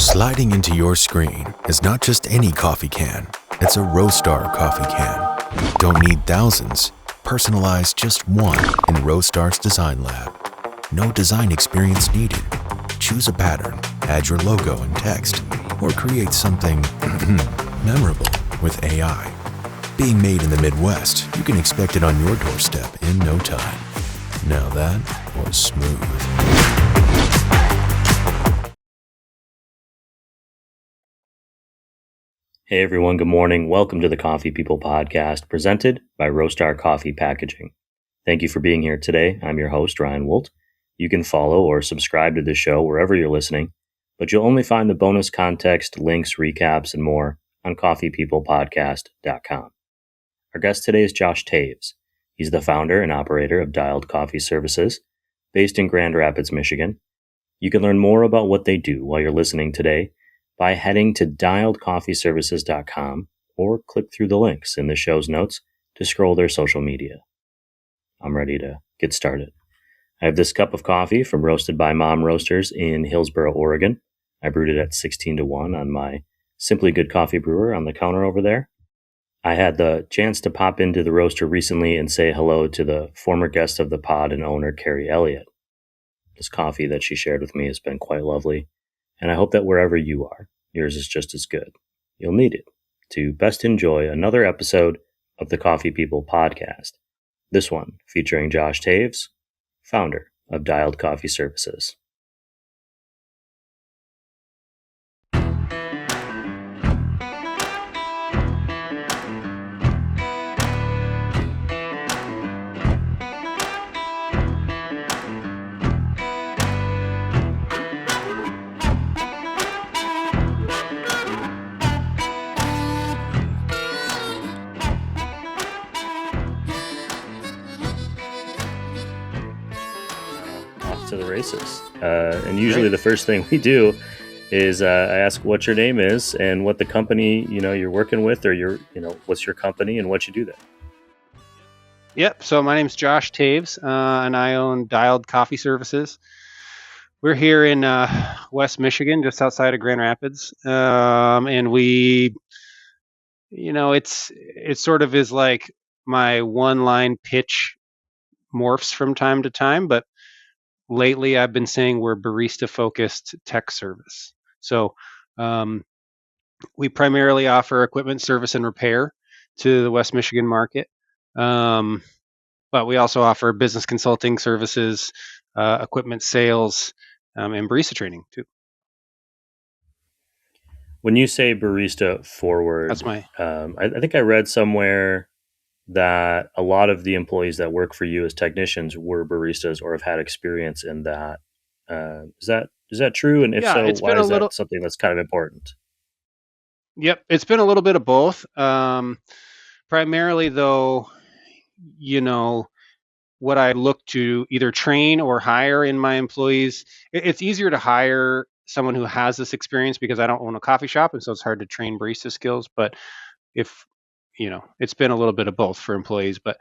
Sliding into your screen is not just any coffee can, it's a Roastar coffee can. Don't need thousands. Personalize just one in Roastar's Design Lab. No design experience needed. Choose a pattern, add your logo and text, or create something memorable with AI. Being made in the Midwest, you can expect it on your doorstep in no time. Now that was smooth. Hey everyone, good morning. Welcome to the Coffee People podcast presented by Roastar Coffee Packaging. Thank you for being here today. I'm your host, Ryan Woldt. You can follow or subscribe to the show wherever you're listening, but you'll only find the bonus context, links, recaps, and more on coffeepeoplepodcast.com. Our guest today is Josh Taves. He's the founder and operator of Dialed Coffee Services, based in Grand Rapids, Michigan. You can learn more about what they do while you're listening today by heading to dialedcoffeeservices.com or click through the links in the show's notes to scroll their social media. I'm ready to get started. I have this cup of coffee from Roasted by MAMU Roasters in Hillsboro, Oregon. I brewed it at 16-1 on my Simply Good Coffee brewer on the counter over there. I had the chance to pop into the roaster recently and say hello to the former guest of the pod and owner, Carrie Elliott. This coffee that she shared with me has been quite lovely, and I hope that wherever you are, yours is just as good. You'll need it to best enjoy another episode of the Coffee People podcast. This one featuring Josh Taves, founder of Dialed Coffee Services. To the races. And usually the first thing we do is I ask what your name is and what the company, you're working with, or what's your company and what you do there. Yep. So my name's Josh Taves, and I own Dialed Coffee Services. We're here in West Michigan, just outside of Grand Rapids. And we, it sort of is like my one-line pitch morphs from time to time, but lately, I've been saying we're barista-focused tech service. So we primarily offer equipment service and repair to the West Michigan market, but we also offer business consulting services, equipment sales, and barista training too. When you say barista forward, That's my. I think I read somewhere that a lot of the employees that work for you as technicians were baristas or have had experience in that. Is that true? And if so, why is that something that's kind of important? Yep, it's been a little bit of both. Primarily, though, what I look to either train or hire in my employees, it's easier to hire someone who has this experience because I don't own a coffee shop, and so it's hard to train barista skills. But if it's been a little bit of both for employees, but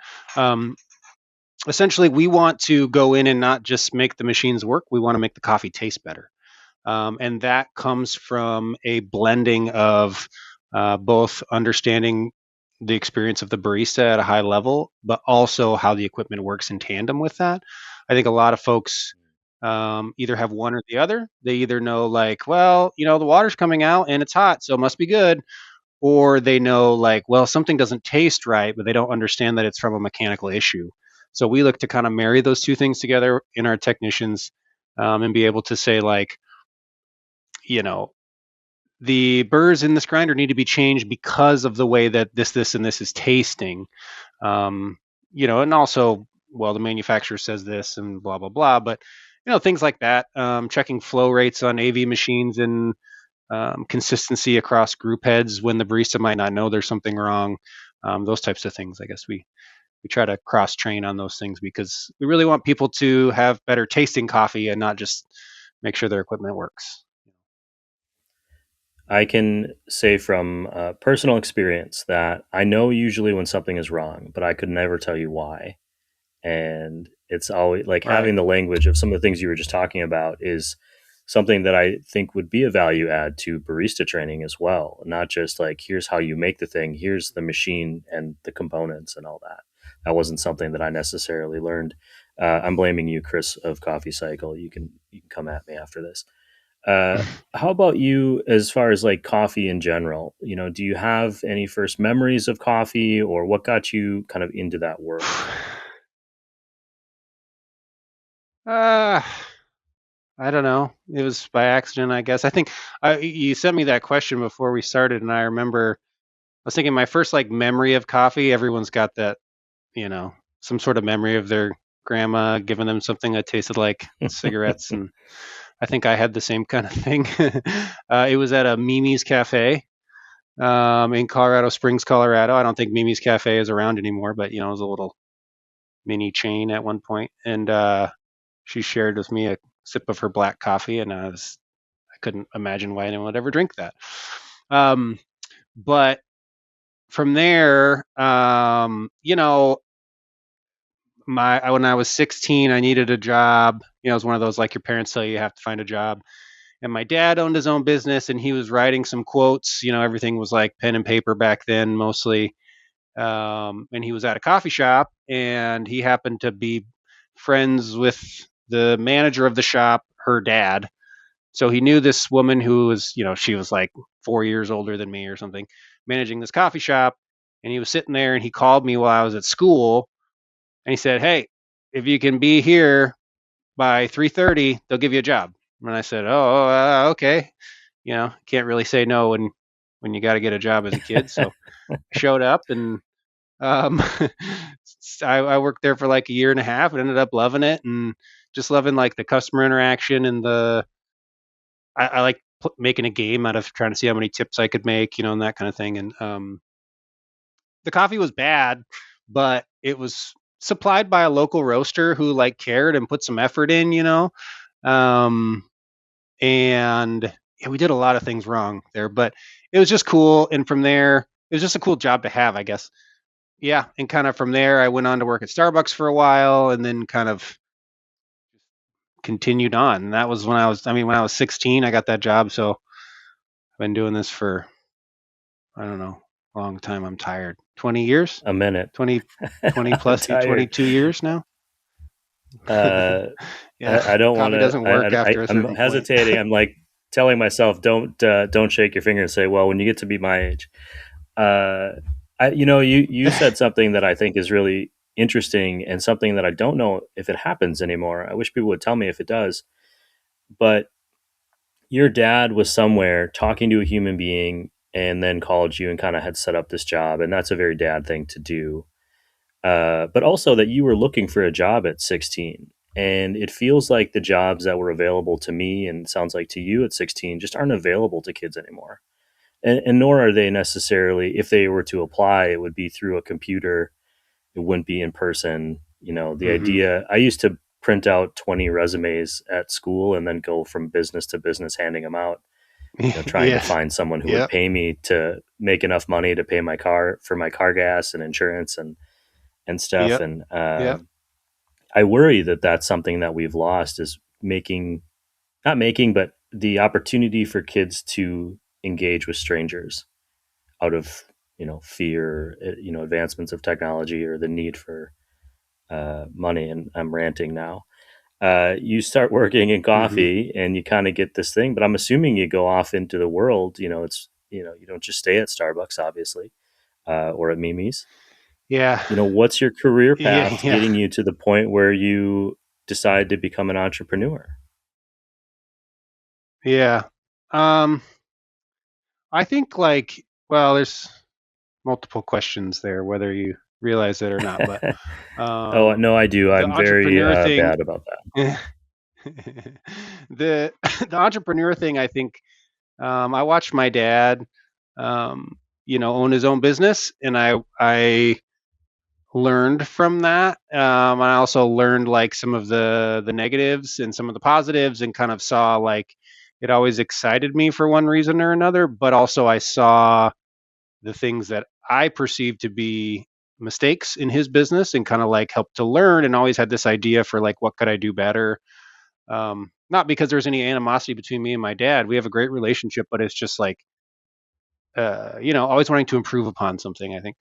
essentially we want to go in and not just make the machines work. We want to make the coffee taste better. And that comes from a blending of both understanding the experience of the barista at a high level, but also how the equipment works in tandem with that. I think a lot of folks either have one or the other. They either know the water's coming out and it's hot, so it must be good. Or they know something doesn't taste right, but they don't understand that it's from a mechanical issue. So we look to kind of marry those two things together in our technicians and be able to say the burrs in this grinder need to be changed because of the way that this, and this is tasting. And also, the manufacturer says this and blah, blah, blah. But, things like that, checking flow rates on AV machines and consistency across group heads when the barista might not know there's something wrong. Those types of things. I guess we try to cross train on those things because we really want people to have better tasting coffee and not just make sure their equipment works. I can say from personal experience that I know usually when something is wrong, but I could never tell you why. And it's always having the language of some of the things you were just talking about is something that I think would be a value add to barista training as well. Not just like, here's how you make the thing, here's the machine and the components and all that. That wasn't something that I necessarily learned. I'm blaming you, Chris of Coffee Cycle. You can come at me after this. How about you as far as like coffee in general? Do you have any first memories of coffee, or what got you kind of into that world? I don't know. It was by accident, I guess. I think you sent me that question before we started, and I remember I was thinking my first like memory of coffee. Everyone's got that, some sort of memory of their grandma giving them something that tasted like cigarettes, and I think I had the same kind of thing. It was at a Mimi's Cafe in Colorado Springs, Colorado. I don't think Mimi's Cafe is around anymore, but it was a little mini chain at one point, and she shared with me a sip of her black coffee, and I couldn't imagine why anyone would ever drink that. But from there, when I was 16, I needed a job. It was one of those, like, your parents tell you have to find a job. And my dad owned his own business, and he was writing some quotes. Everything was like pen and paper back then, mostly. And he was at a coffee shop, and he happened to be friends with the manager of the shop, her dad. So he knew this woman who was, she was like 4 years older than me or something, managing this coffee shop. And he was sitting there, and he called me while I was at school, and he said, "Hey, if you can be here by 3:30, they'll give you a job." And I said, "Oh, okay." Can't really say no when you got to get a job as a kid. So I showed up, and I worked there for like a year and a half, and ended up loving it, and just loving like the customer interaction, and I like making a game out of trying to see how many tips I could make, and that kind of thing. And the coffee was bad, but it was supplied by a local roaster who like cared and put some effort in, and we did a lot of things wrong there, but it was just cool. And from there, it was just a cool job to have, I guess. Yeah. And kind of from there, I went on to work at Starbucks for a while, and then kind of continued on. And that was when I was 16, I got that job. So I've been doing this for, I don't know, a long time. I'm tired. 20 years? A minute. 20 plus, 22 years now? Yeah, I don't want to. Coffee doesn't work after a certain I'm hesitating. I'm like telling myself, don't shake your finger and say, well, when you get to be my age. You said something that I think is really interesting, and something that I don't know if it happens anymore. I wish people would tell me if it does. But your dad was somewhere talking to a human being, and then called you and kind of had set up this job, and that's a very dad thing to do. But also that you were looking for a job at 16. And it feels like the jobs that were available to me, and sounds like to you at 16, just aren't available to kids anymore. And nor are they necessarily, if they were to apply, it would be through a computer. It wouldn't be in person. The idea, I used to print out 20 resumes at school and then go from business to business handing them out, trying to find someone who would pay me to make enough money to pay my car gas and insurance and stuff. Yep. And I worry that that's something that we've lost, is but the opportunity for kids to engage with strangers out of, fear, advancements of technology, or the need for money. And I'm ranting now. You start working in coffee and you kind of get this thing, but I'm assuming you go off into the world. You don't just stay at Starbucks, obviously, or at Mimi's. Yeah. What's your career path getting you to the point where you decide to become an entrepreneur? Yeah. I think there's multiple questions there, whether you realize it or not. But oh no, I do. I'm very bad about that. the entrepreneur thing, I think, I watched my dad, own his own business, and I learned from that. I also learned like some of the negatives and some of the positives, and kind of saw like it always excited me for one reason or another, but also I saw the things that I perceived to be mistakes in his business, and kind of like helped to learn, and always had this idea for like, what could I do better? Not because there's any animosity between me and my dad. We have a great relationship, but it's just like, always wanting to improve upon something, I think.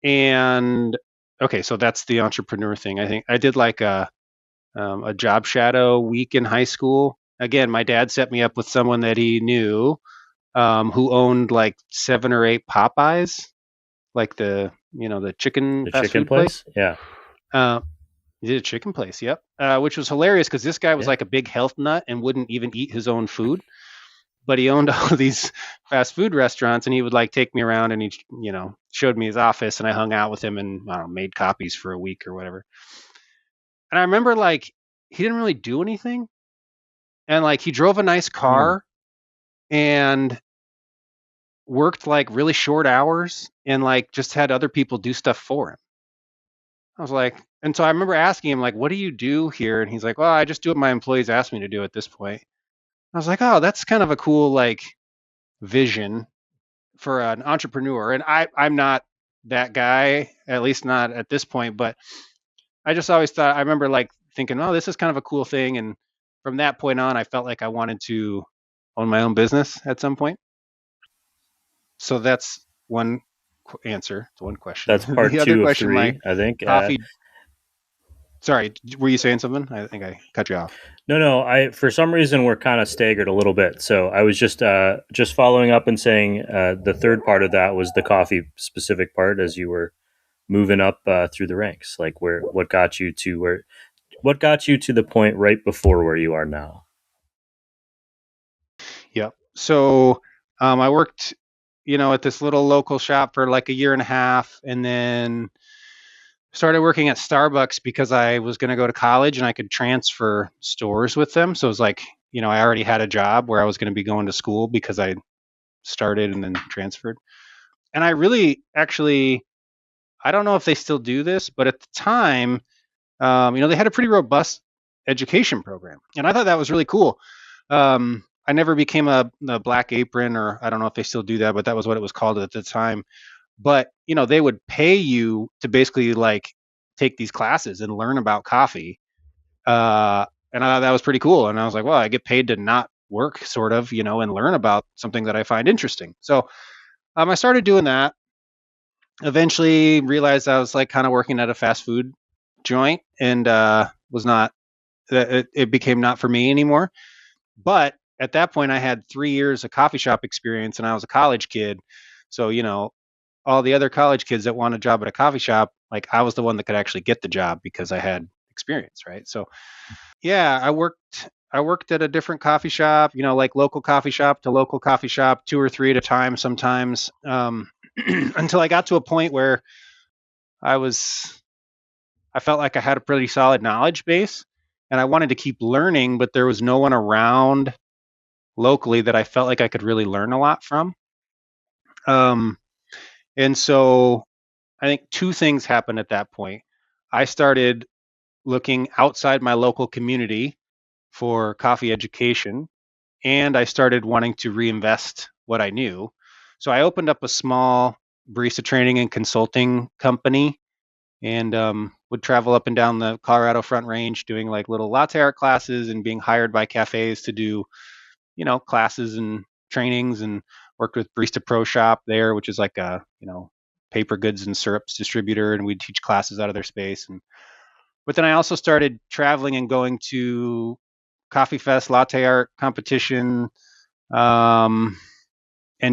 And okay, so that's the entrepreneur thing. I think I did like a job shadow week in high school. Again, my dad set me up with someone that he knew, who owned like 7 or 8 Popeyes, like the chicken fast chicken food place. Yeah. He did a chicken place, yep. Which was hilarious because this guy was like a big health nut and wouldn't even eat his own food. But he owned all of these fast food restaurants, and he would like take me around, and he, showed me his office, and I hung out with him and made copies for a week or whatever. And I remember like he didn't really do anything, and like he drove a nice car and worked like really short hours and like just had other people do stuff for him. I was like, and so I remember asking him like, "What do you do here?" And he's like, "Well, I just do what my employees ask me to do at this point." I was like, "Oh, that's kind of a cool like vision for an entrepreneur." And I'm not that guy, at least not at this point, but I just always thought, I remember like thinking, "Oh, this is kind of a cool thing." And from that point on, I felt like I wanted to own my own business at some point. So that's one answer to one question. That's part the 2 other of question, 3, I think. Coffee. Sorry, were you saying something? I think I cut you off. No. I for some reason we're kind of staggered a little bit, so I was just following up and saying the third part of that was the coffee specific part as you were moving up through the ranks. Like what got you to the point right before where you are now? Yep. So I worked, at this little local shop for like a year and a half, and then started working at Starbucks because I was going to go to college and I could transfer stores with them. So it was like, I already had a job where I was going to be going to school because I started and then transferred. And I really actually, I don't know if they still do this, but at the time, they had a pretty robust education program. And I thought that was really cool. I never became a Black Apron, or I don't know if they still do that, but that was what it was called at the time. But, they would pay you to basically like take these classes and learn about coffee. And I thought that was pretty cool. And I was like, well, I get paid to not work sort of, and learn about something that I find interesting. So I started doing that. Eventually realized I was like kind of working at a fast food joint and was not, it became not for me anymore. But at that point I had 3 years of coffee shop experience and I was a college kid. So, all the other college kids that want a job at a coffee shop, like I was the one that could actually get the job because I had experience, right? So yeah, I worked at a different coffee shop, like local coffee shop to local coffee shop, 2 or 3 at a time sometimes, until I got to a point where I felt like I had a pretty solid knowledge base and I wanted to keep learning, but there was no one around locally that I felt like I could really learn a lot from. And so I think 2 things happened at that point. I started looking outside my local community for coffee education, and I started wanting to reinvest what I knew. So I opened up a small barista training and consulting company and would travel up and down the Colorado Front Range doing like little latte art classes and being hired by cafes to do, classes and trainings, and worked with Barista Pro Shop there, which is like a, paper goods and syrups distributor, and we'd teach classes out of their space. But then I also started traveling and going to Coffee Fest, latte art competition, and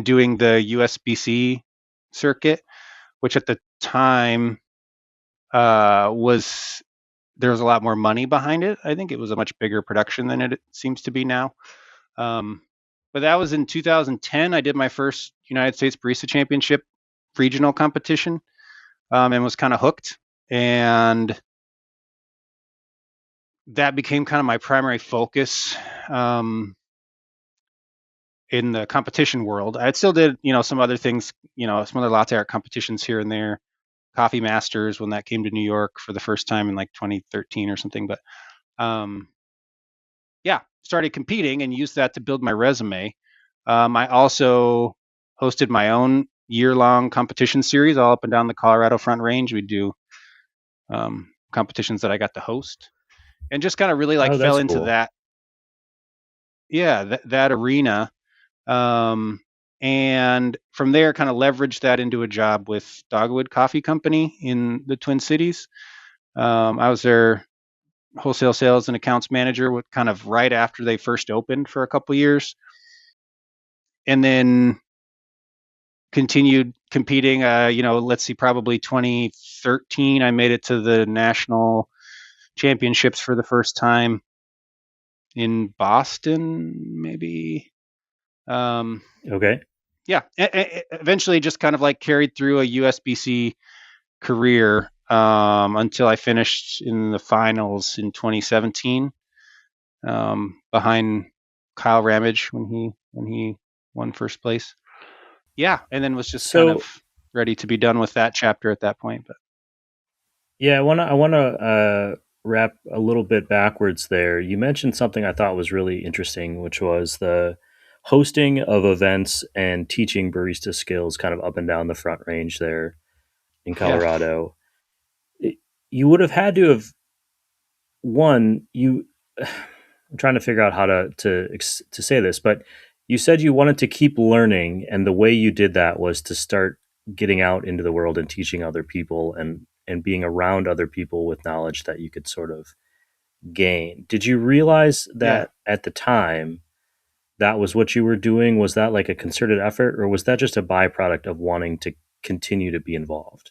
doing the USBC circuit, which at the time there was a lot more money behind it. I think it was a much bigger production than it seems to be now. But that was in 2010. I did my first United States Barista Championship regional competition, and was kind of hooked. And that became kind of my primary focus in the competition world. I still did, some other things, some other latte art competitions here and there. Coffee Masters when that came to New York for the first time in like 2013 or something. But yeah, started competing and used that to build my resume. I also hosted my own year-long competition series all up and down the Colorado Front Range. We do competitions that I got to host, and just kind of really like fell into that that arena. And from there, kind of leveraged that into a job with Dogwood Coffee Company in the Twin Cities. I was their wholesale sales and accounts manager with kind of right after they first opened for a couple years, and then continued competing. Let's see, probably 2013, I made it to the national championships for the first time in Boston, maybe. Okay. Yeah, eventually just kind of like carried through a USBC career until I finished in the finals in 2017, behind Kyle Ramage when he won first place. Yeah, and then was just kind So of ready to be done with that chapter at that point. But yeah, I wanna wrap a little bit backwards there. You mentioned something I thought was really interesting, which was the hosting of events and teaching barista skills kind of up and down the Front Range there in yeah, Colorado. You would have had to have one you I'm trying to figure out how to say this, but you said you wanted to keep learning, and the way you did that was to start getting out into the world and teaching other people and being around other people with knowledge that you could sort of gain. Did you realize yeah. that at the time that was what you were doing? Was that like a concerted effort, or was that just a byproduct of wanting to continue to be involved?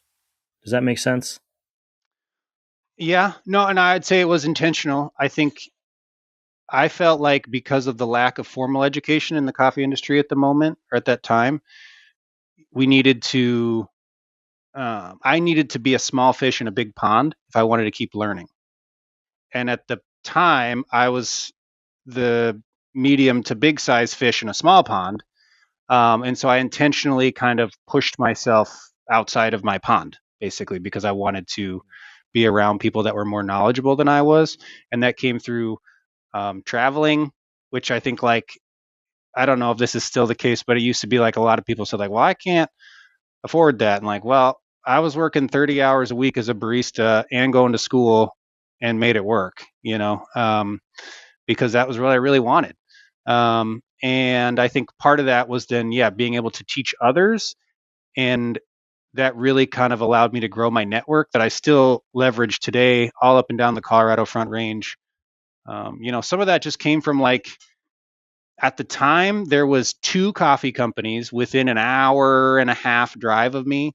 Does that make sense? Yeah, no, and I'd say it was intentional. I think I felt like because of the lack of formal education in the coffee industry at the moment or at that time, we needed to. I needed to be a small fish in a big pond if I wanted to keep learning. And at the time, I was the medium to big size fish in a small pond, and so I intentionally kind of pushed myself outside of my pond, basically, because I wanted to be around people that were more knowledgeable than I was, and that came through traveling, which I think like I don't know if this is still the case, but it used to be like a lot of people said like, well, I can't afford that, and like, well, I was working 30 hours a week as a barista and going to school and made it work, because that was what I really wanted. And I think part of that was then, yeah, being able to teach others, and that really kind of allowed me to grow my network that I still leverage today, all up and down the Colorado Front Range. Some of that just came from like at the time there was two coffee companies within an hour and a half drive of me.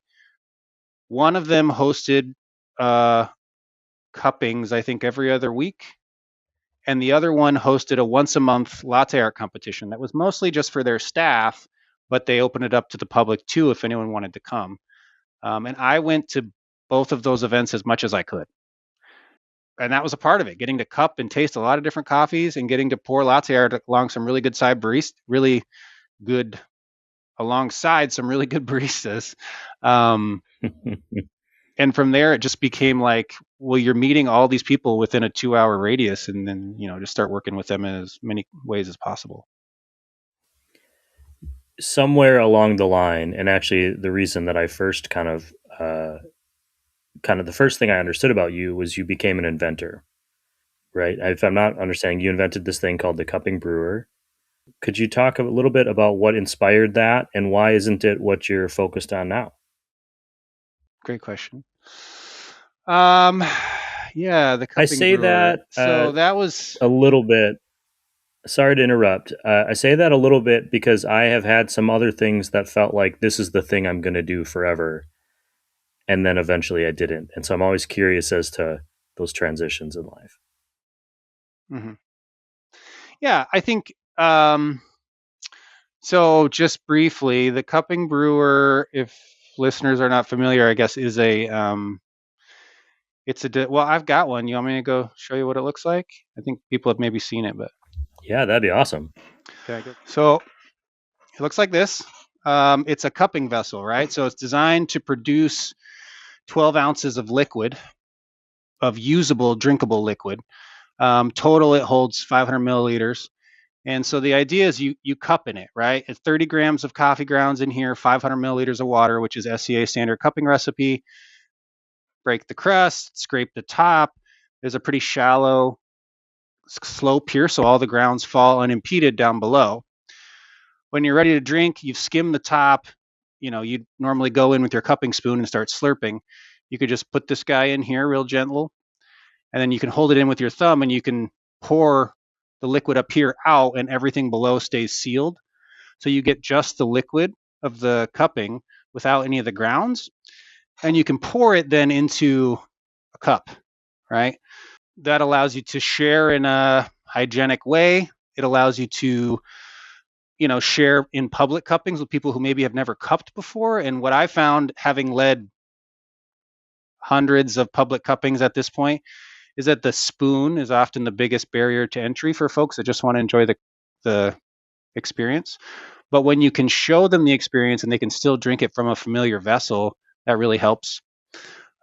One of them hosted uh, cuppings, I think, every other week, and the other one hosted a once a month latte art competition that was mostly just for their staff, but they opened it up to the public too if anyone wanted to come. And I went to both of those events as much as I could. And that was a part of it, getting to cup and taste a lot of different coffees and getting to pour latte art along some really good side baristas, really good alongside some really good baristas. Um, and from there, it just became like, well, you're meeting all these people within a 2 hour radius, and then, just start working with them in as many ways as possible. Somewhere along the line, and actually the reason that I first kind of the first thing I understood about you was you became an inventor, right? If I'm not understanding, you invented this thing called the cupping brewer. Could you talk a little bit about what inspired that and why isn't it what you're focused on now? Great question. Um, yeah, the I cupping say brewer. that So that was a little bit. Sorry to interrupt. I say that a little bit because I have had some other things that felt like this is the thing I'm going to do forever. And then eventually I didn't. And so I'm always curious as to those transitions in life. mhm. Yeah, I think so. Just briefly, the cupping brewer, if listeners are not familiar, I guess is a well, I've got one. You want me to go show you what it looks like? I think people have maybe seen it, but Yeah, that'd be awesome. so it looks like this. It's a cupping vessel, right? So it's designed to produce 12 ounces of liquid, of usable, drinkable liquid. Total, it holds 500 milliliters. And so the idea is you cup in it, right? It's 30 grams of coffee grounds in here, 500 milliliters of water, which is SCA standard cupping recipe. Break the crust, scrape the top. There's a pretty shallow slope here, so all the grounds fall unimpeded down below. When you're ready to drink, you've skimmed the top. You'd normally go in with your cupping spoon and start slurping. You could just put this guy in here real gentle, and then you can hold it in with your thumb, and you can pour the liquid up here out, and everything below stays sealed. So you get just the liquid of the cupping without any of the grounds, and you can pour it then into a cup, right? That allows you to share in a hygienic way. It allows you to, share in public cuppings with people who maybe have never cupped before. And what I found, having led hundreds of public cuppings at this point, is that the spoon is often the biggest barrier to entry for folks that just want to enjoy the experience. But when you can show them the experience and they can still drink it from a familiar vessel, that really helps.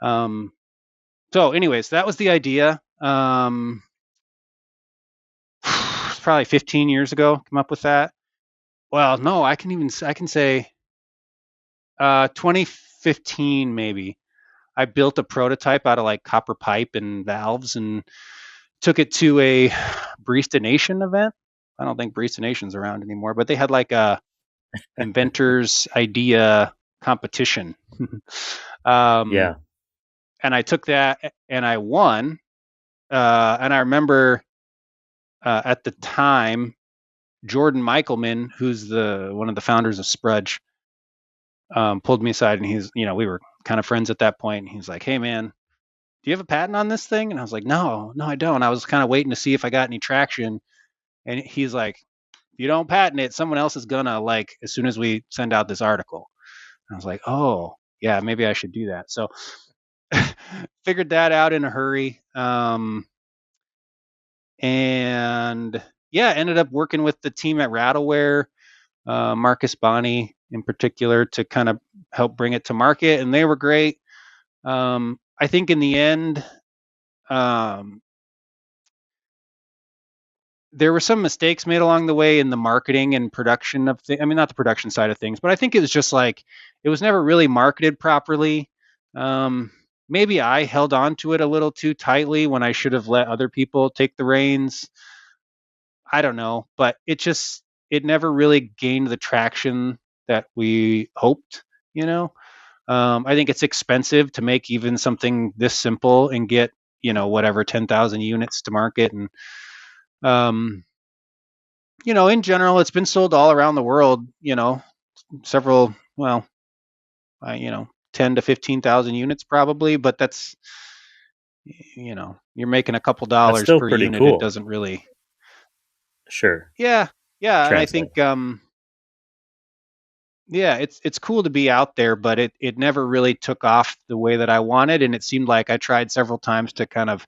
So anyways, that was the idea. It's probably 15 years ago, come up with that. Well, no, I can say 2015 maybe. I built a prototype out of like copper pipe and valves and took it to a Barista Nation event. I don't think Barista Nation's around anymore, but they had like a inventor's idea competition. Yeah. And I took that and I won. And I remember at the time, Jordan Michelman, who's one of the founders of Sprudge, pulled me aside, and we were kind of friends at that point. And he's like, "Hey, man, do you have a patent on this thing?" And I was like, "No, I don't." I was kind of waiting to see if I got any traction. And he's like, "If you don't patent it, someone else is gonna, like, as soon as we send out this article." And I was like, "Oh, yeah, maybe I should do that." So figured that out in a hurry. And yeah, ended up working with the team at Rattleware, Marcus Bonney in particular, to kind of help bring it to market, and they were great. I think in the end, there were some mistakes made along the way in the marketing and production of things. I mean, not the production side of things, but I think it was just like, it was never really marketed properly. Maybe I held on to it a little too tightly when I should have let other people take the reins. I don't know, but it never really gained the traction that we hoped, I think it's expensive to make even something this simple and get, whatever, 10,000 units to market. And, in general, it's been sold all around the world, several, 10 to 15,000 units probably, but that's, you're making a couple dollars per unit. Cool. It doesn't really. Sure. Yeah. Translate. And I think, it's cool to be out there, but it never really took off the way that I wanted. And it seemed like I tried several times to kind of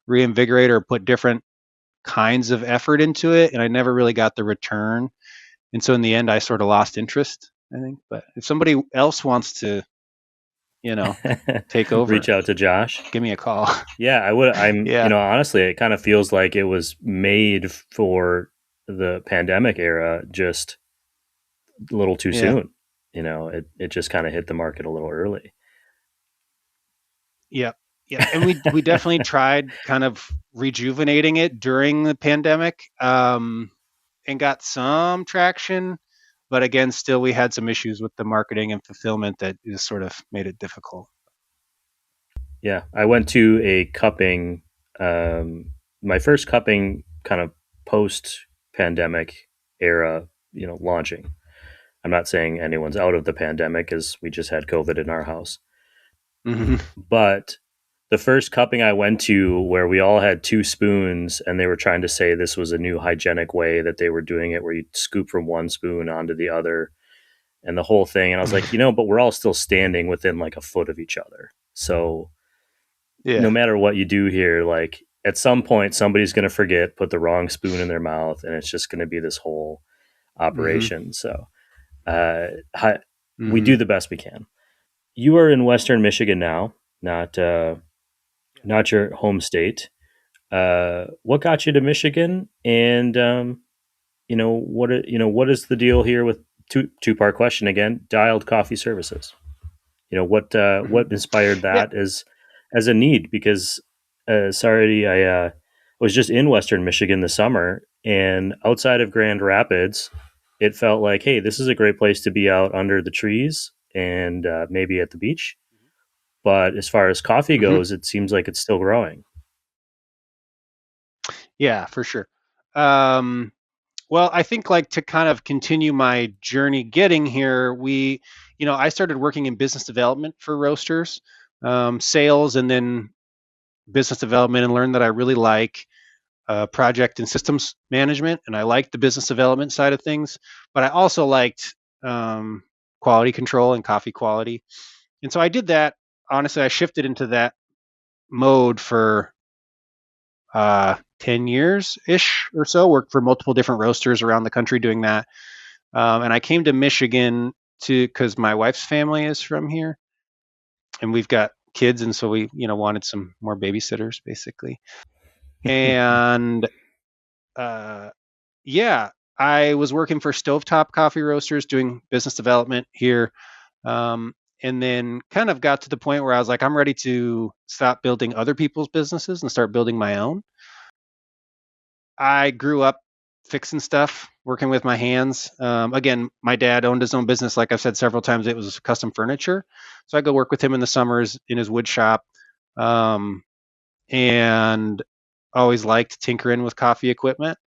reinvigorate or put different kinds of effort into it, and I never really got the return. And so in the end, I sort of lost interest, I think. But if somebody else wants to, take over, reach out to Josh. Give me a call. Yeah, I would. Honestly, it kind of feels like it was made for the pandemic era, just a little too soon. It just kind of hit the market a little early. Yeah. And we definitely tried kind of rejuvenating it during the pandemic, and got some traction. But again, still we had some issues with the marketing and fulfillment that just sort of made it difficult. Yeah, I went to a cupping, my first cupping kind of post-pandemic era, launching. I'm not saying anyone's out of the pandemic, as we just had COVID in our house. Mm-hmm. But the first cupping I went to, where we all had two spoons and they were trying to say this was a new hygienic way that they were doing it, where you scoop from one spoon onto the other and the whole thing. And I was like, but we're all still standing within like a foot of each other. So no matter what you do here, like at some point, somebody's going to forget, put the wrong spoon in their mouth, and it's just going to be this whole operation. Mm-hmm. So we do the best we can. You are in Western Michigan now, not your home state. What got you to Michigan? And what is the deal here with two-part question again? Dialed coffee services. What inspired that as a need? Because I was just in Western Michigan this summer, and outside of Grand Rapids, it felt like, hey, this is a great place to be out under the trees and maybe at the beach. But as far as coffee Mm-hmm. goes, it seems like it's still growing. Yeah, for sure. Well, I think like to kind of continue my journey getting here, I started working in business development for roasters, sales, and then business development, and learned that I really like project and systems management, and I liked the business development side of things, but I also liked quality control and coffee quality, and so I did that. Honestly, I shifted into that mode for 10 years ish or so, worked for multiple different roasters around the country doing that. And I came to Michigan because my wife's family is from here and we've got kids. And so we, wanted some more babysitters basically. And yeah, I was working for Stovetop Coffee Roasters doing business development here. And then kind of got to the point where I was like, I'm ready to stop building other people's businesses and start building my own. I grew up fixing stuff, working with my hands. Again, my dad owned his own business. Like I've said several times, it was custom furniture. So I go work with him in the summers in his wood shop, and always liked tinkering with coffee equipment,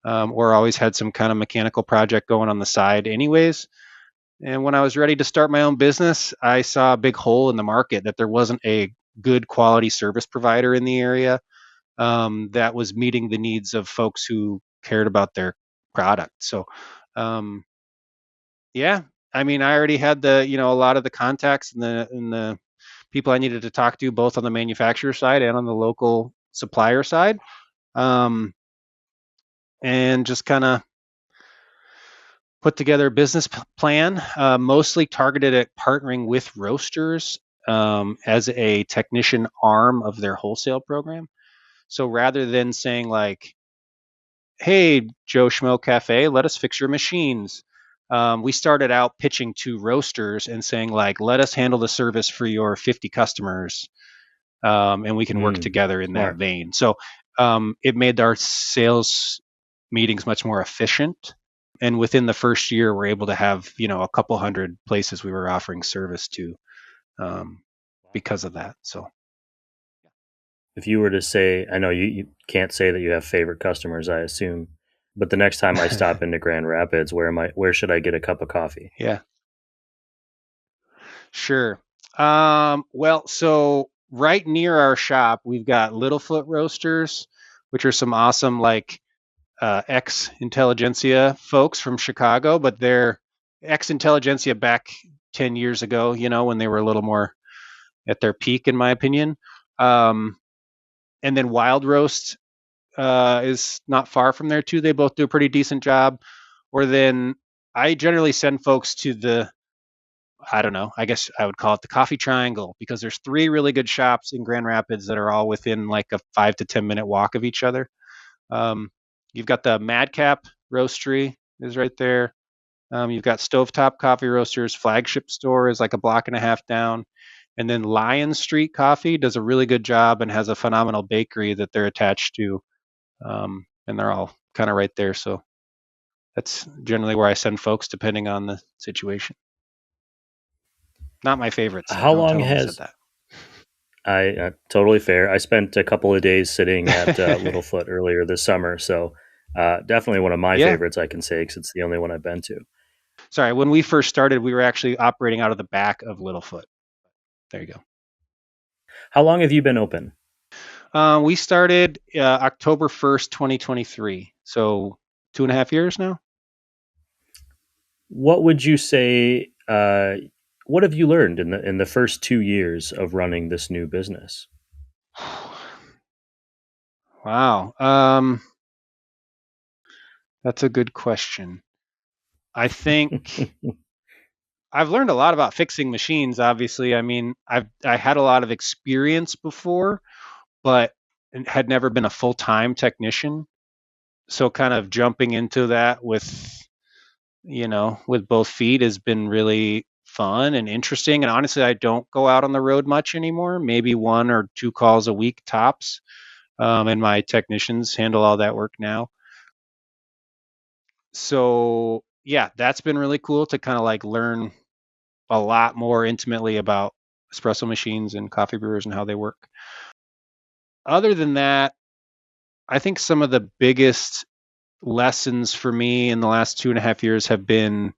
or always had some kind of mechanical project going on the side anyways. And when I was ready to start my own business, I saw a big hole in the market that there wasn't a good quality service provider in the area that was meeting the needs of folks who cared about their product. So, yeah, I mean, I already had a lot of the contacts and the people I needed to talk to, both on the manufacturer side and on the local supplier side, and just kind of put together a business plan, mostly targeted at partnering with roasters as a technician arm of their wholesale program. So rather than saying like, hey, Joe Schmo Cafe, let us fix your machines. We started out pitching to roasters and saying like, let us handle the service for your 50 customers, and we can work together in that Smart. vein. So it made our sales meetings much more efficient. And within the first year, we're able to have a couple hundred places we were offering service to because of that. So If you were to say, I know you can't say that you have favorite customers, I assume, but the next time I stop into Grand Rapids, where should I get a cup of coffee? yeah, sure. Well, so right near our shop, we've got Littlefoot Roasters, which are some awesome like ex intelligentsia folks from Chicago, but they're ex intelligentsia back 10 years ago, when they were a little more at their peak, in my opinion. And then Wild Roast is not far from there too. They both do a pretty decent job. Or then I generally send folks to I don't know, I guess I would call it the Coffee Triangle, because there's 3 really good shops in Grand Rapids that are all within like a 5 to 10 minute walk of each other. You've got the Madcap Roastery is right there. You've got Stovetop Coffee Roasters flagship store is like a block and a half down. And then Lion Street Coffee does a really good job and has a phenomenal bakery that they're attached to. And they're all kind of right there. So that's generally where I send folks depending on the situation. Not my favorite, so How don't long tell them I has said that. I totally fair. I spent a couple of days sitting at Littlefoot earlier this summer, so definitely one of my Yeah. favorites, I can say, because it's the only one I've been to. Sorry, when we first started, we were actually operating out of the back of Littlefoot. There you go. How long have you been open? We started October 1st, 2023. So 2.5 years now. What would you say? What have you learned in the first 2 years of running this new business? Wow. That's a good question. I think I've learned a lot about fixing machines, obviously. I mean, I had a lot of experience before, but had never been a full-time technician. So kind of jumping into that with both feet has been really fun and interesting. And honestly, I don't go out on the road much anymore, maybe 1 or 2 calls a week tops. and my technicians handle all that work now. So yeah, that's been really cool to kind of like learn a lot more intimately about espresso machines and coffee brewers and how they work. Other than that, I think some of the biggest lessons for me in the last 2.5 years have been,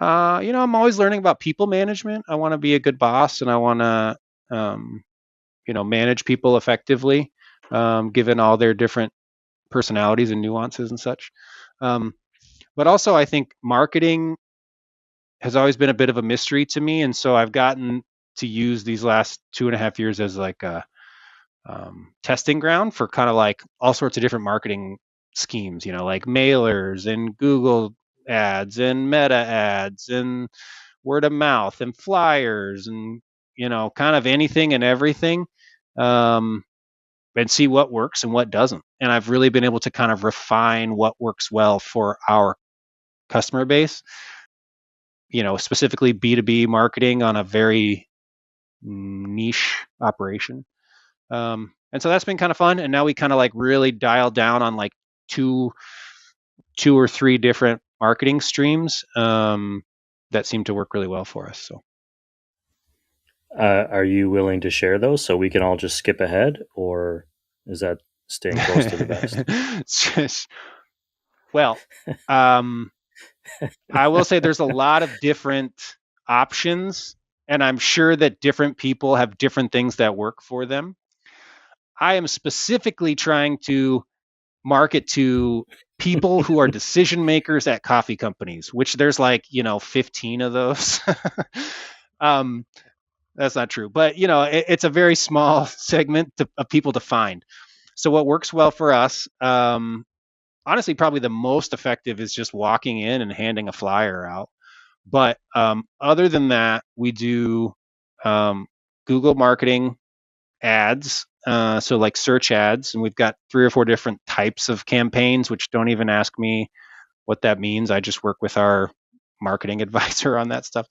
I'm always learning about people management. I want to be a good boss, and I want to, manage people effectively, given all their different personalities and nuances and such. But also, I think marketing has always been a bit of a mystery to me, and so I've gotten to use these last 2.5 years as like a testing ground for kind of like all sorts of different marketing schemes, like mailers and Google ads and meta ads and word of mouth and flyers and, kind of anything and everything, and see what works and what doesn't. And I've really been able to kind of refine what works well for our customer base, specifically B2B marketing on a very niche operation. And so that's been kind of fun. And now we kind of like really dial down on like two or three different marketing streams that seem to work really well for us. So, are you willing to share those so we can all just skip ahead, or is that staying close to the vest? Well, I will say there's a lot of different options, and I'm sure that different people have different things that work for them. I am specifically trying to market to people who are decision makers at coffee companies, which there's like, 15 of those. That's not true, but it's a very small segment of people to find. So what works well for us, honestly, probably the most effective is just walking in and handing a flyer out. But other than that, we do Google marketing ads, so like search ads, and we've got 3 or 4 different types of campaigns, which don't even ask me what that means. I just work with our marketing advisor on that stuff.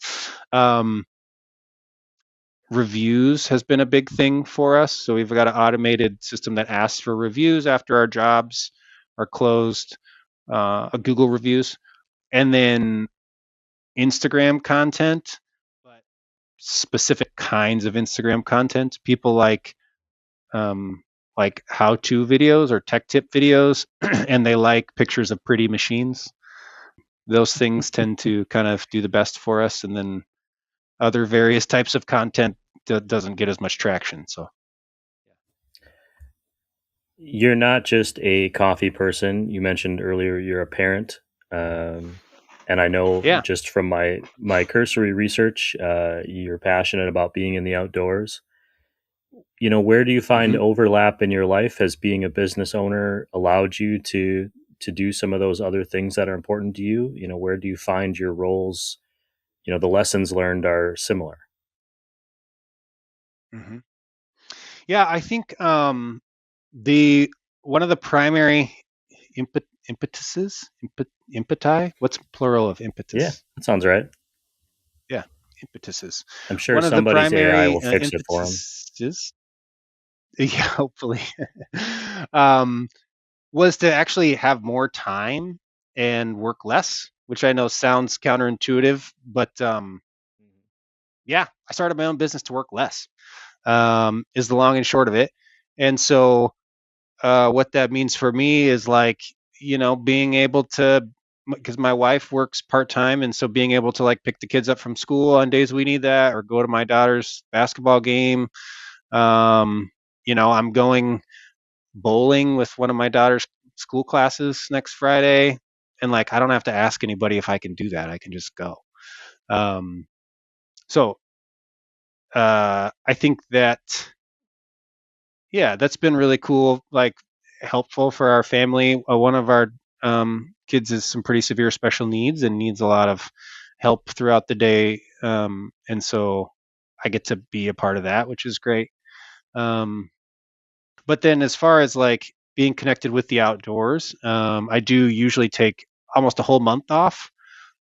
Reviews has been a big thing for us, so we've got an automated system that asks for reviews after our jobs are closed, Google reviews, and then Instagram content, but specific kinds of Instagram content. People like how-to videos or tech tip videos, and they like pictures of pretty machines. Those things tend to kind of do the best for us, and then other various types of content doesn't get as much traction. So you're not just a coffee person. You mentioned earlier you're a parent, and I know just from my cursory research, you're passionate about being in the outdoors. Where do you find overlap in your life? Has being a business owner allowed you to do some of those other things that are important to you? Where do you find your roles? The lessons learned are similar. Mm-hmm. Yeah, I think one of the primary impeti. What's plural of impetus? Yeah, that sounds right. Yeah, impetuses. I'm sure somebody's AI will fix it for them. Yeah, hopefully. Was to actually have more time and work less, which I know sounds counterintuitive, but yeah, I started my own business to work less, is the long and short of it. And so what that means for me is like, being able to, because my wife works part-time, and so being able to like pick the kids up from school on days we need that, or go to my daughter's basketball game. I'm going bowling with one of my daughter's school classes next Friday, and like I don't have to ask anybody if I can do that. I can just go. So I think that, yeah, that's been really cool, like helpful for our family. One of our kids has some pretty severe special needs and needs a lot of help throughout the day, and so I get to be a part of that, which is great. But then as far as like being connected with the outdoors, I do usually take almost a whole month off,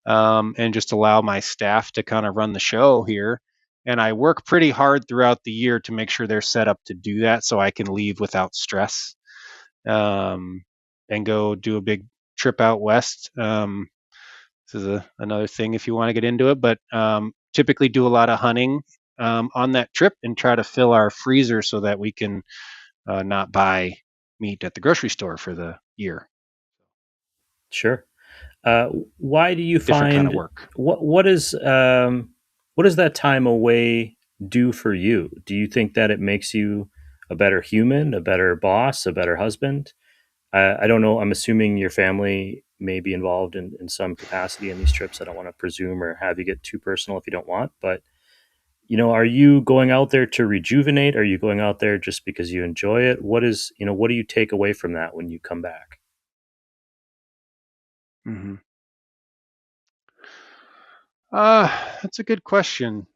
and just allow my staff to kind of run the show here. And I work pretty hard throughout the year to make sure they're set up to do that so I can leave without stress, and go do a big trip out west. This is another thing if you want to get into it, but typically do a lot of hunting on that trip and try to fill our freezer so that we can not buy meat at the grocery store for the year. Sure. Why do you Different kind of find work. what does that time away do for you? Do you think that it makes you a better human, a better boss, a better husband? I don't know. I'm assuming your family may be involved in some capacity in these trips. I don't want to presume or have you get too personal if you don't want, but are you going out there to rejuvenate? Are you going out there just because you enjoy it? What do you take away from that when you come back? Mm-hmm. That's a good question.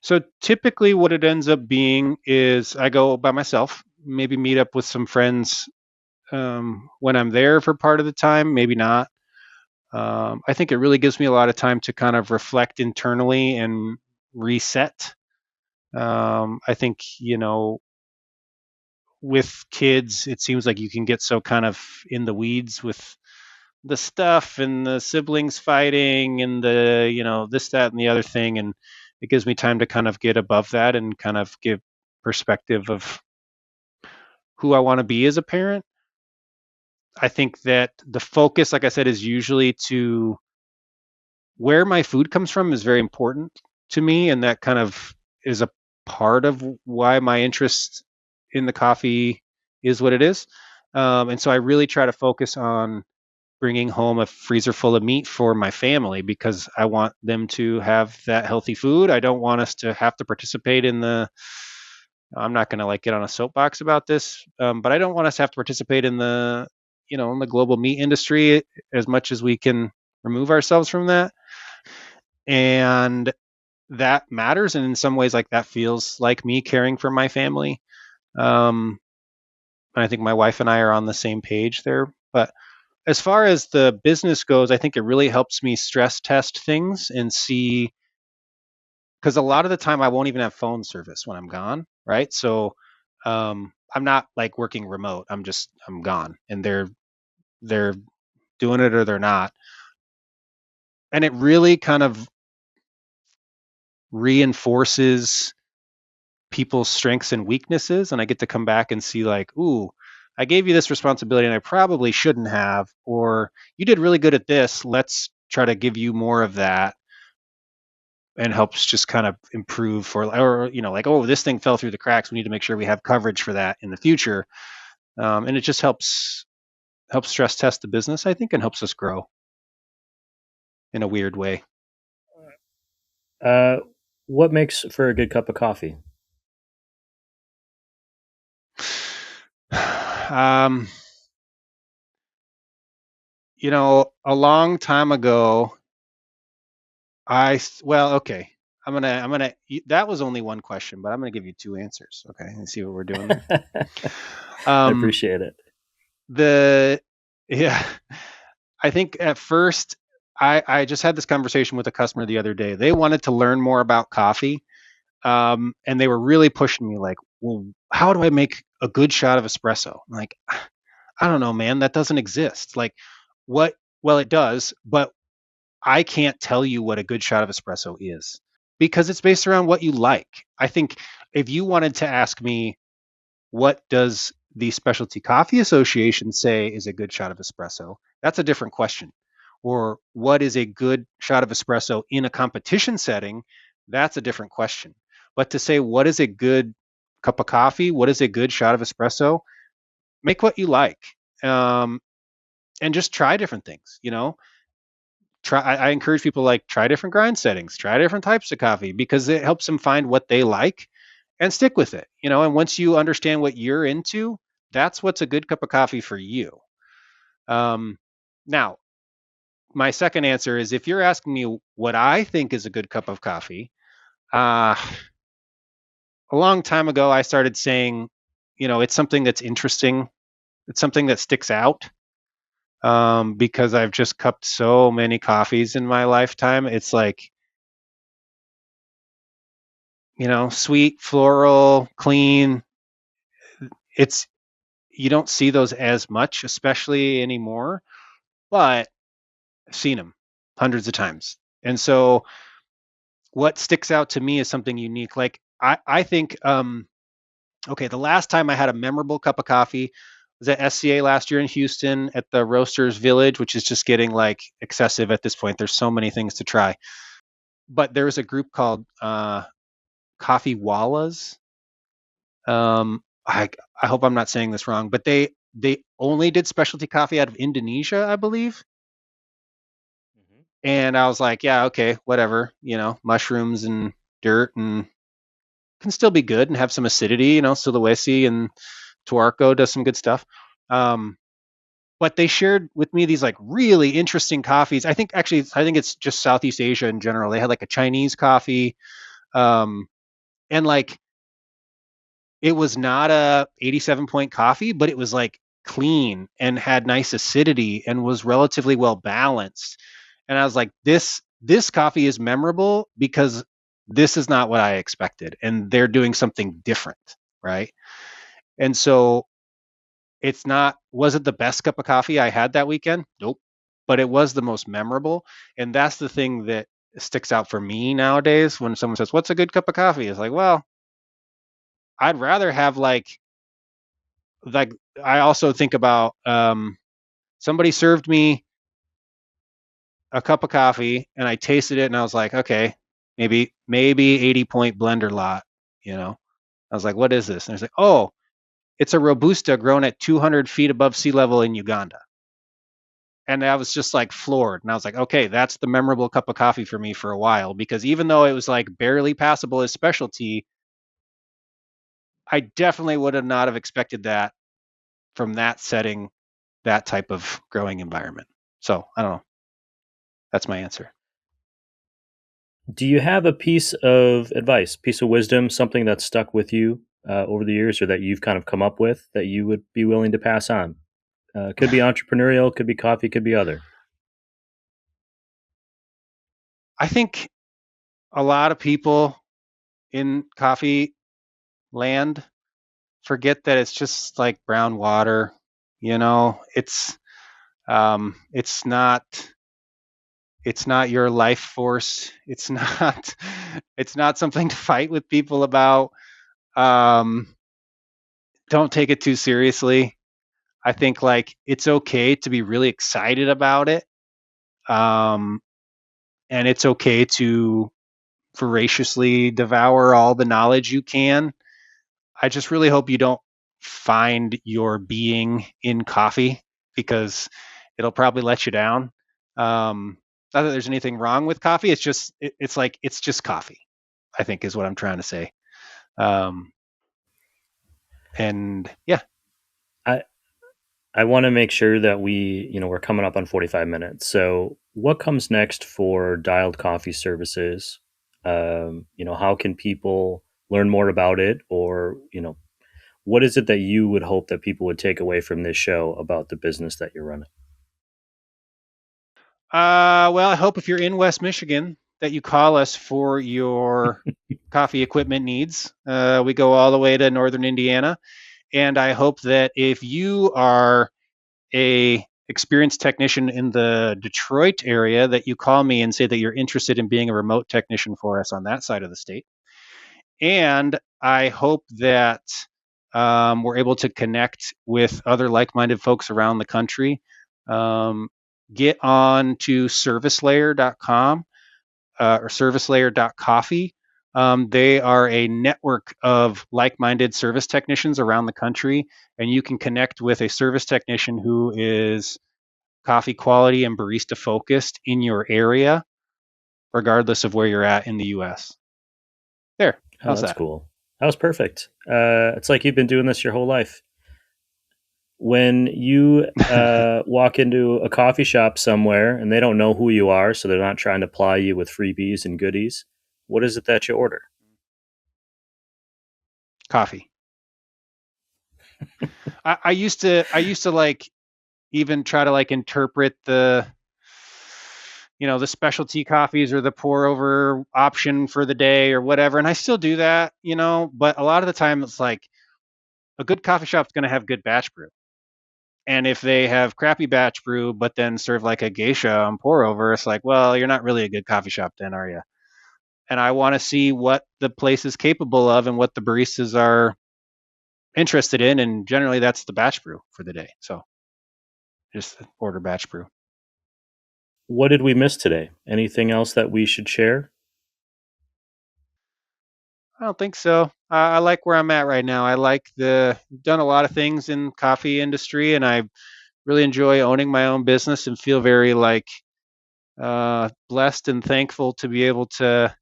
So typically what it ends up being is I go by myself, maybe meet up with some friends when I'm there for part of the time, maybe not. I think it really gives me a lot of time to kind of reflect internally and reset. I think, with kids, it seems like you can get so kind of in the weeds with the stuff and the siblings fighting and the, this, that, and the other thing. And it gives me time to kind of get above that and kind of give perspective of who I want to be as a parent. I think that the focus, like I said, is usually to where my food comes from is very important to me. And that kind of is a part of why my interest in the coffee is what it is. And so I really try to focus on bringing home a freezer full of meat for my family because I want them to have that healthy food. I don't want us to have to participate in I'm not going to get on a soapbox about this, but I don't want us to have to participate in in the global meat industry as much as we can remove ourselves from that. And that matters. And in some ways, that feels like me caring for my family. And I think my wife and I are on the same page there. But as far as the business goes, I think it really helps me stress test things and see, because a lot of the time I won't even have phone service when I'm gone, right? So I'm not working remote. I'm gone, and they're doing it or they're not, and it really kind of reinforces people's strengths and weaknesses, and I get to come back and see ooh, I gave you this responsibility and I probably shouldn't have, or you did really good at this. Let's try to give you more of that, and helps just kind of improve oh, this thing fell through the cracks. We need to make sure we have coverage for that in the future. And it just helps stress test the business, I think, and helps us grow in a weird way. What makes for a good cup of coffee? A long time ago, okay. I'm gonna. That was only one question, but I'm gonna give you two answers. Okay, and see what we're doing there. I appreciate it. Yeah, I think at first I just had this conversation with a customer the other day. They wanted to learn more about coffee, and they were really pushing me well, how do I make a good shot of espresso? I'm like, I don't know, man. That doesn't exist. What? Well, it does, but I can't tell you what a good shot of espresso is because it's based around what you like. I think if you wanted to ask me, what does the Specialty Coffee Association say is a good shot of espresso? That's a different question. Or what is a good shot of espresso in a competition setting? That's a different question. But to say, what is a good cup of coffee? What is a good shot of espresso? Make what you like. And just try different things, I encourage people try different grind settings, try different types of coffee because it helps them find what they like and stick with it. And once you understand what you're into, that's what's a good cup of coffee for you. Now, my second answer is if you're asking me what I think is a good cup of coffee, a long time ago I started saying, it's something that's interesting. It's something that sticks out. Because I've just cupped so many coffees in my lifetime. It's sweet, floral, clean. It's You don't see those as much, especially anymore, but I've seen them hundreds of times. And so what sticks out to me is something unique. Like I think, okay, the last time I had a memorable cup of coffee was at SCA last year in Houston at the Roasters Village, which is just getting like excessive at this point. There's so many things to try. But there was a group called Coffee Wallas. I hope I'm not saying this wrong, but they only did specialty coffee out of Indonesia, I believe. Mhm. And I was like, yeah, okay, whatever, mushrooms and dirt and can still be good and have some acidity, Sulawesi and Tuarco does some good stuff. But they shared with me these like really interesting coffees. I think it's just Southeast Asia in general. They had like a Chinese coffee, and like it was not a 87 point coffee, but it was like clean and had nice acidity and was relatively well balanced. And I was like, this coffee is memorable because this is not what I expected, and they're doing something different, right? And so was it the best cup of coffee I had that weekend? Nope. But it was the most memorable. And that's the thing that sticks out for me nowadays when someone says, what's a good cup of coffee? It's like, well, I'd rather have like I also think about somebody served me a cup of coffee and I tasted it and I was like, okay, maybe 80 point blender lot, I was like, what is this? And it's like, oh, it's a Robusta grown at 200 feet above sea level in Uganda. And I was just like floored. And I was like, okay, that's the memorable cup of coffee for me for a while, because even though it was like barely passable as specialty, I definitely would have not have expected that from that setting, that type of growing environment. So I don't know. That's my answer. Do you have a piece of advice, piece of wisdom, something that's stuck with you over the years or that you've kind of come up with that you would be willing to pass on? Could be entrepreneurial, could be coffee, could be other. I think a lot of people in coffee land forget that it's just like brown water. It's not your life force. It's not something to fight with people about. Um, don't take it too seriously. I think like it's okay to be really excited about it. Um, and it's okay to voraciously devour all the knowledge you can. I just really hope you don't find your being in coffee, because it'll probably let you down. Not that there's anything wrong with coffee. It's just coffee, I think is what I'm trying to say. Um, and yeah. I I want to make sure that we're coming up on 45 minutes. So, what comes next for Dialed Coffee Services? How can people learn more about it, or what is it that you would hope that people would take away from this show about the business that you're running? Well, I hope if you're in West Michigan that you call us for your coffee equipment needs. We go all the way to northern Indiana, and I hope that if you are a experienced technician in the Detroit area, that you call me and say that you're interested in being a remote technician for us on that side of the state. And I hope that we're able to connect with other like-minded folks around the country. Get on to servicelayer.com or servicelayer.coffee. They are a network of like-minded service technicians around the country, and you can connect with a service technician who is coffee quality and barista focused in your area, regardless of where you're at in the U.S. There, Oh, how's that's that? cool. That was perfect. It's like you've been doing this your whole life. When you walk into a coffee shop somewhere and they don't know who you are, so they're not trying to ply you with freebies and goodies, what is it that you order? Coffee. I used to like even try to like interpret the the specialty coffees or the pour over option for the day or whatever. And I still do that, but a lot of the time it's like a good coffee shop's going to have good batch brew. And if they have crappy batch brew, but then serve like a geisha on pour over, it's like, well, you're not really a good coffee shop then, are you? And I want to see what the place is capable of and what the baristas are interested in. And generally that's the batch brew for the day. So just order batch brew. What did we miss today? Anything else that we should share? I don't think so. I like where I'm at right now. I like done a lot of things in coffee industry, and I really enjoy owning my own business and feel very blessed and thankful to be able to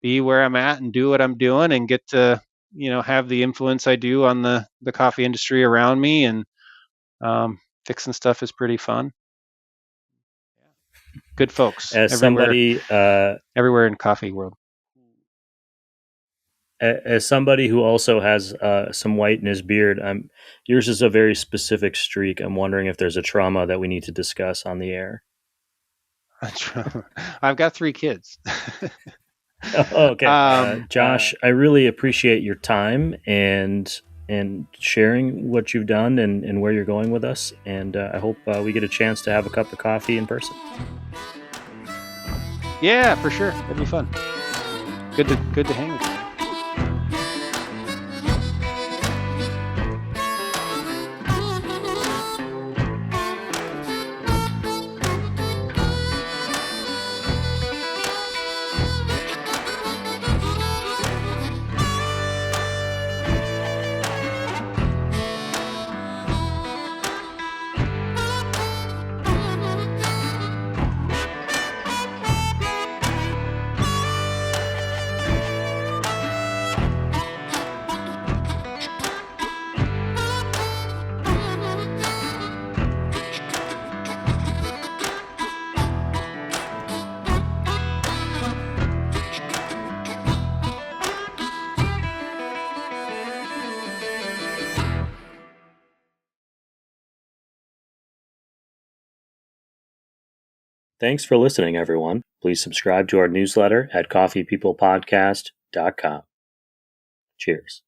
be where I'm at and do what I'm doing and get to have the influence I do on the coffee industry around me, and fixing stuff is pretty fun. Good folks As everywhere, somebody everywhere in coffee world. as somebody who also has some white in his beard, yours is a very specific streak. I'm wondering if there's a trauma that we need to discuss on the air. I've got 3 kids. Okay, Josh, I really appreciate your time and sharing what you've done and where you're going with us. And I hope we get a chance to have a cup of coffee in person. Yeah, for sure. That'd be fun. Good to hang with you. Thanks for listening, everyone. Please subscribe to our newsletter at coffeepeoplepodcast.com. Cheers.